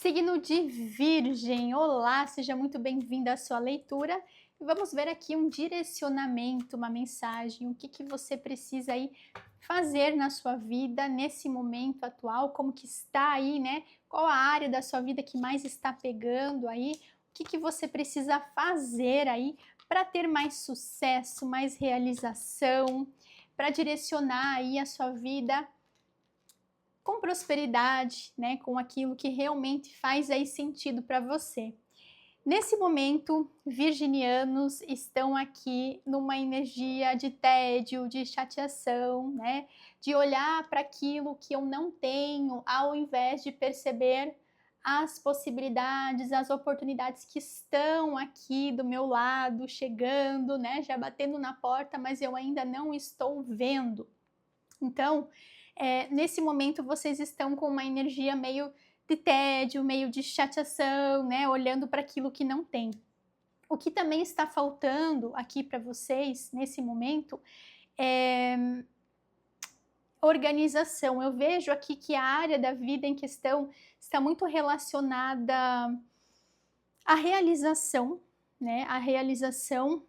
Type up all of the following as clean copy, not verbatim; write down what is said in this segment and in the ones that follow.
signo de Virgem. Olá, seja muito bem-vinda à sua leitura. E vamos ver aqui um direcionamento, uma mensagem, o que você precisa aí fazer na sua vida nesse momento atual, como que está aí, né? Qual a área da sua vida que mais está pegando aí? O que você precisa fazer aí para ter mais sucesso, mais realização, para direcionar aí a sua vida com prosperidade, né, com aquilo que realmente faz aí sentido para você. Nesse momento, virginianos estão aqui numa energia de tédio, de chateação, né, de olhar para aquilo que eu não tenho, ao invés de perceber as possibilidades, as oportunidades que estão aqui do meu lado, chegando, né, já batendo na porta, mas eu ainda não estou vendo. Então, nesse momento vocês estão com uma energia meio de tédio, meio de chateação, né? Olhando para aquilo que não tem. O que também está faltando aqui para vocês nesse momento é organização. Eu vejo aqui que a área da vida em questão está muito relacionada à realização, né? A realização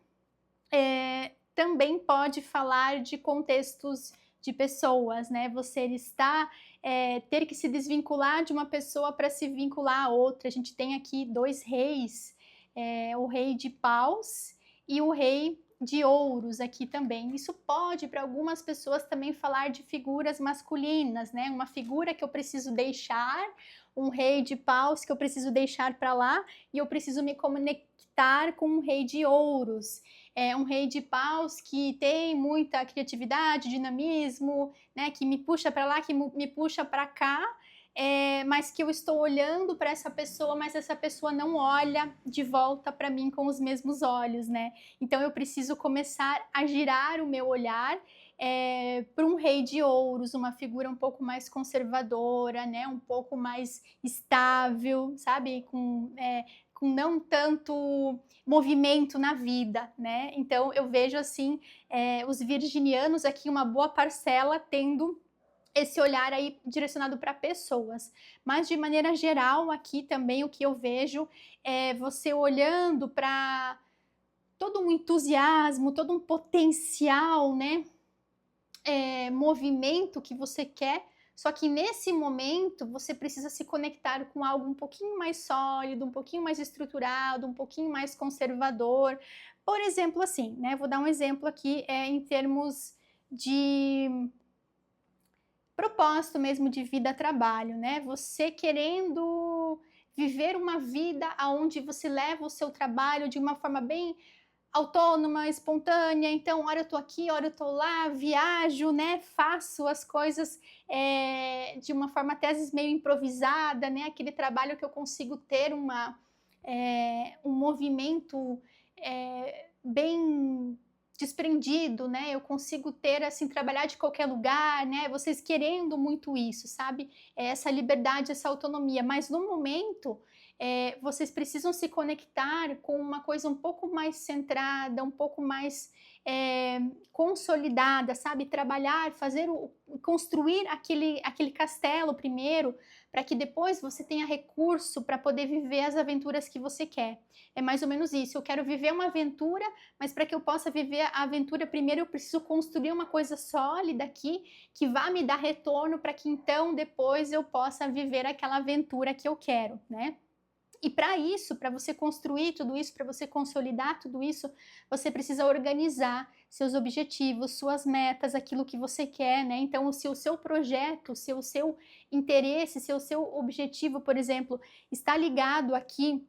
também pode falar de contextos de pessoas, né? Você está ter que se desvincular de uma pessoa para se vincular a outra. A gente tem aqui dois reis, o rei de paus e o rei de ouros aqui também. Isso pode, para algumas pessoas, também falar de figuras masculinas, né? Uma figura que eu preciso deixar, um rei de paus que eu preciso deixar para lá e eu preciso me conectar com um rei de ouros. Um rei de paus que tem muita criatividade, dinamismo, né, que me puxa para lá, que me puxa para cá, mas que eu estou olhando para essa pessoa, mas essa pessoa não olha de volta para mim com os mesmos olhos, né? Então eu preciso começar a girar o meu olhar para um rei de ouros, uma figura um pouco mais conservadora, né? Um pouco mais estável, sabe? Com não tanto movimento na vida, né? Então eu vejo assim os virginianos aqui, uma boa parcela tendo esse olhar aí direcionado para pessoas, mas de maneira geral aqui também o que eu vejo é você olhando para todo um entusiasmo, todo um potencial, né? Movimento que você quer. Só que nesse momento você precisa se conectar com algo um pouquinho mais sólido, um pouquinho mais estruturado, um pouquinho mais conservador. Por exemplo, assim, né? Vou dar um exemplo aqui em termos de propósito mesmo de vida-trabalho, né? Você querendo viver uma vida onde você leva o seu trabalho de uma forma bem autônoma, espontânea, então hora eu tô aqui, hora eu tô lá, viajo, né, faço as coisas de uma forma até às vezes meio improvisada, né, aquele trabalho que eu consigo ter um movimento bem desprendido, né, eu consigo ter, assim, trabalhar de qualquer lugar, né, vocês querendo muito isso, sabe, essa liberdade, essa autonomia, mas no momento vocês precisam se conectar com uma coisa um pouco mais centrada, um pouco mais consolidada, sabe? Trabalhar, construir aquele castelo primeiro, para que depois você tenha recurso para poder viver as aventuras que você quer. É mais ou menos isso. Eu quero viver uma aventura, mas para que eu possa viver a aventura, primeiro eu preciso construir uma coisa sólida aqui, que vá me dar retorno, para que então depois eu possa viver aquela aventura que eu quero, né? E para isso, para você construir tudo isso, para você consolidar tudo isso, você precisa organizar seus objetivos, suas metas, aquilo que você quer, né? Então, se o seu projeto, se o seu interesse, se o seu objetivo, por exemplo, está ligado aqui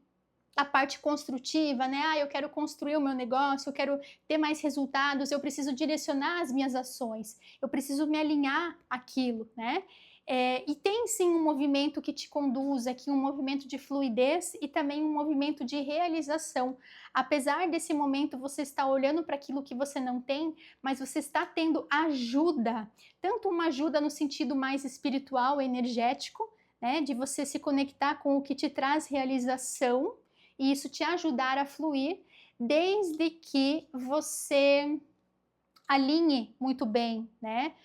à parte construtiva, né? Eu quero construir o meu negócio, eu quero ter mais resultados, eu preciso direcionar as minhas ações, eu preciso me alinhar àquilo, né? E tem sim um movimento que te conduz aqui, um movimento de fluidez e também um movimento de realização. Apesar desse momento você estar olhando para aquilo que você não tem, mas você está tendo ajuda, tanto uma ajuda no sentido mais espiritual, energético, né, de você se conectar com o que te traz realização e isso te ajudar a fluir, desde que você alinhe muito bem, né?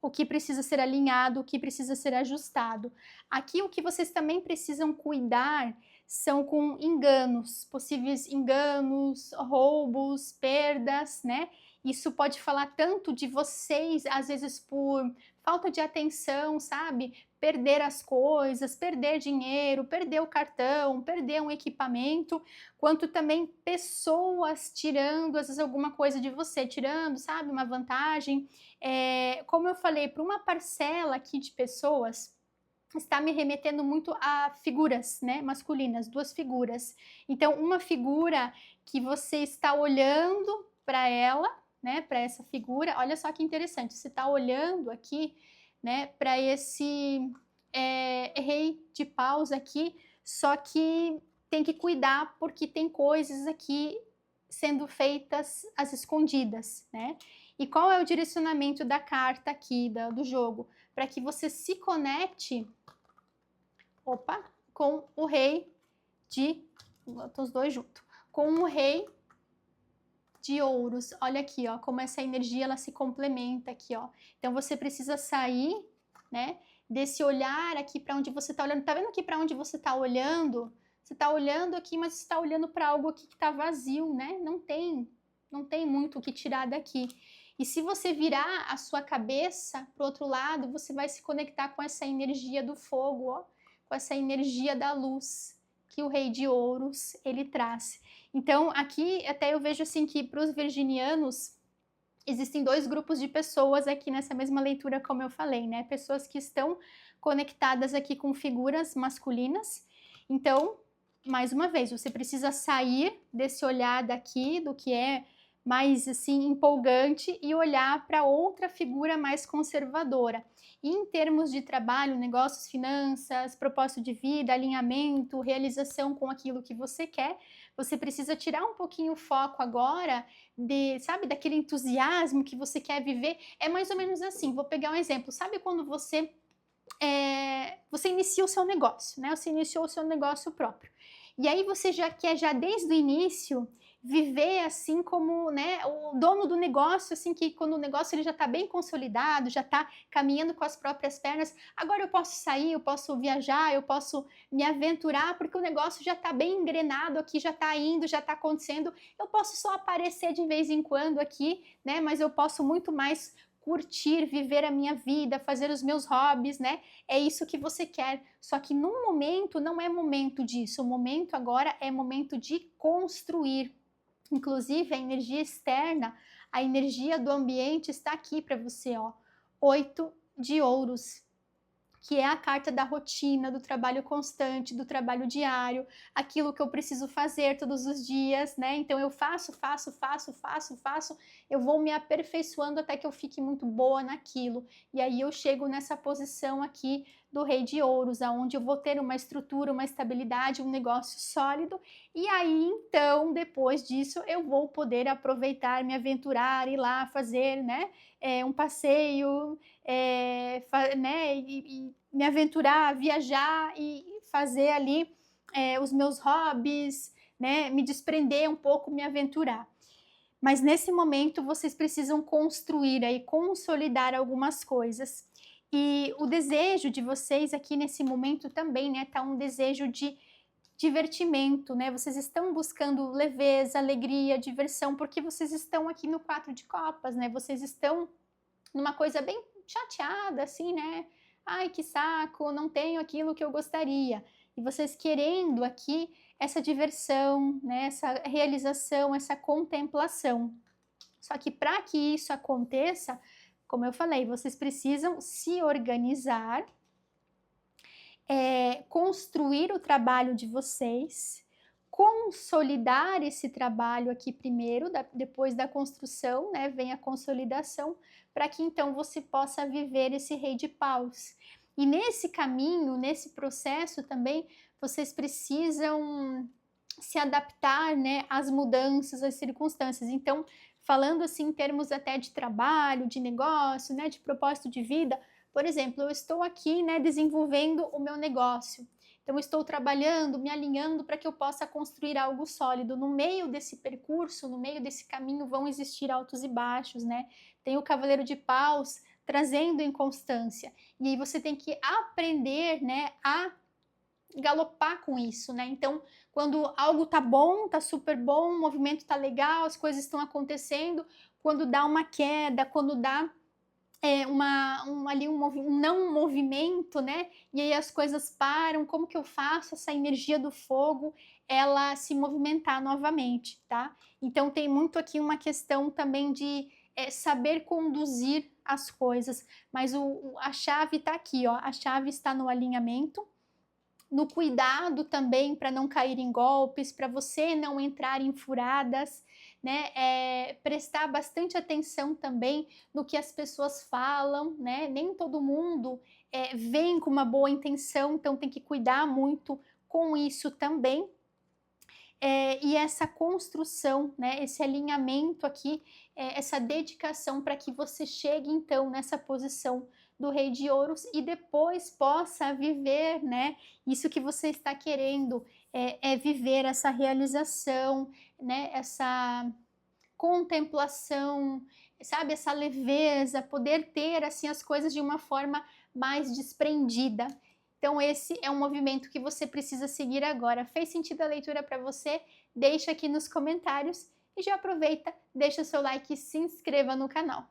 o que precisa ser alinhado, o que precisa ser ajustado. Aqui o que vocês também precisam cuidar são com enganos, possíveis enganos, roubos, perdas, né? Isso pode falar tanto de vocês, às vezes por falta de atenção, sabe? Perder as coisas, perder dinheiro, perder o cartão, perder um equipamento, quanto também pessoas tirando, às vezes, alguma coisa de você, tirando, sabe? Uma vantagem. Como eu falei, para uma parcela aqui de pessoas, está me remetendo muito a figuras, né, masculinas, duas figuras. Então, uma figura que você está olhando para ela, né, para essa figura, olha só que interessante, você está olhando aqui, né, para esse rei de paus aqui, só que tem que cuidar porque tem coisas aqui sendo feitas às escondidas, né? E qual é o direcionamento da carta aqui, do jogo? Para que você se conecte, com o rei de, boto os dois juntos, com o rei de ouros. Olha aqui, ó, como essa energia ela se complementa aqui, ó. Então você precisa sair, né, desse olhar aqui para onde você está olhando. Tá vendo aqui para onde você está olhando? Você está olhando aqui, mas você está olhando para algo aqui que está vazio, né? Não tem muito o que tirar daqui. E se você virar a sua cabeça para o outro lado, você vai se conectar com essa energia do fogo, ó, com essa energia da luz que o rei de ouros ele traz. Então aqui até eu vejo assim que para os virginianos existem dois grupos de pessoas aqui nessa mesma leitura, como eu falei, né? Pessoas que estão conectadas aqui com figuras masculinas. Então, mais uma vez, você precisa sair desse olhar daqui, do que é mais assim empolgante, e olhar para outra figura mais conservadora. E em termos de trabalho, negócios, finanças, propósito de vida, alinhamento, realização com aquilo que você quer, você precisa tirar um pouquinho o foco agora sabe, daquele entusiasmo que você quer viver. É mais ou menos assim, vou pegar um exemplo. Sabe quando você inicia o seu negócio, né? Você iniciou o seu negócio próprio. E aí você já quer, já desde o início, viver assim como, né, o dono do negócio, assim, que quando o negócio ele já está bem consolidado, já está caminhando com as próprias pernas, agora eu posso sair, eu posso viajar, eu posso me aventurar, porque o negócio já está bem engrenado aqui, já está indo, já está acontecendo, eu posso só aparecer de vez em quando aqui, né, mas eu posso muito mais curtir, viver a minha vida, fazer os meus hobbies, né? É isso que você quer. Só que no momento não é momento disso. O momento agora é momento de construir. Inclusive a energia externa, a energia do ambiente está aqui para você, ó. 8 de ouros, que é a carta da rotina, do trabalho constante, do trabalho diário, aquilo que eu preciso fazer todos os dias, né? Então eu faço, eu vou me aperfeiçoando até que eu fique muito boa naquilo. E aí eu chego nessa posição aqui do rei de ouros, aonde eu vou ter uma estrutura, uma estabilidade, um negócio sólido, e aí então, depois disso, eu vou poder aproveitar, me aventurar, ir lá fazer, né, um passeio, né, e me aventurar, viajar e fazer ali os meus hobbies, né, me desprender um pouco, me aventurar. Mas nesse momento vocês precisam construir aí, consolidar algumas coisas. E o desejo de vocês aqui nesse momento também, né, tá um desejo de divertimento, né? Vocês estão buscando leveza, alegria, diversão, porque vocês estão aqui no 4 de copas, né? Vocês estão numa coisa bem chateada, assim, né? Ai, que saco, não tenho aquilo que eu gostaria. E vocês querendo aqui essa diversão, né? Essa realização, essa contemplação. Só que para que isso aconteça, como eu falei, vocês precisam se organizar, construir o trabalho de vocês, consolidar esse trabalho aqui primeiro, depois da construção, né, vem a consolidação, para que então você possa viver esse rei de paus. E nesse caminho, nesse processo também, vocês precisam se adaptar, né, às mudanças, às circunstâncias. Então, falando assim em termos até de trabalho, de negócio, né, de propósito de vida, por exemplo, eu estou aqui, né, desenvolvendo o meu negócio. Então, eu estou trabalhando, me alinhando para que eu possa construir algo sólido. No meio desse percurso, no meio desse caminho, vão existir altos e baixos, né? Tem o Cavaleiro de Paus trazendo inconstância. E aí você tem que aprender, né, a galopar com isso, né? Então, quando algo tá bom, tá super bom, o movimento tá legal, as coisas estão acontecendo, quando dá uma queda, quando dá um não movimento, né? E aí as coisas param, como que eu faço essa energia do fogo ela se movimentar novamente, tá? Então tem muito aqui uma questão também de saber conduzir as coisas, mas a chave está aqui, ó. A chave está no alinhamento, no cuidado também para não cair em golpes, para você não entrar em furadas, né? Prestar bastante atenção também no que as pessoas falam, né? Nem todo mundo vem com uma boa intenção, então tem que cuidar muito com isso também. E essa construção, né? Esse alinhamento aqui, essa dedicação para que você chegue então nessa posição do Rei de Ouros e depois possa viver, né? Isso que você está querendo viver essa realização, né? Essa contemplação, sabe? Essa leveza, poder ter assim as coisas de uma forma mais desprendida. Então esse é um movimento que você precisa seguir agora. Fez sentido a leitura para você? Deixa aqui nos comentários e já aproveita, deixa o seu like e se inscreva no canal.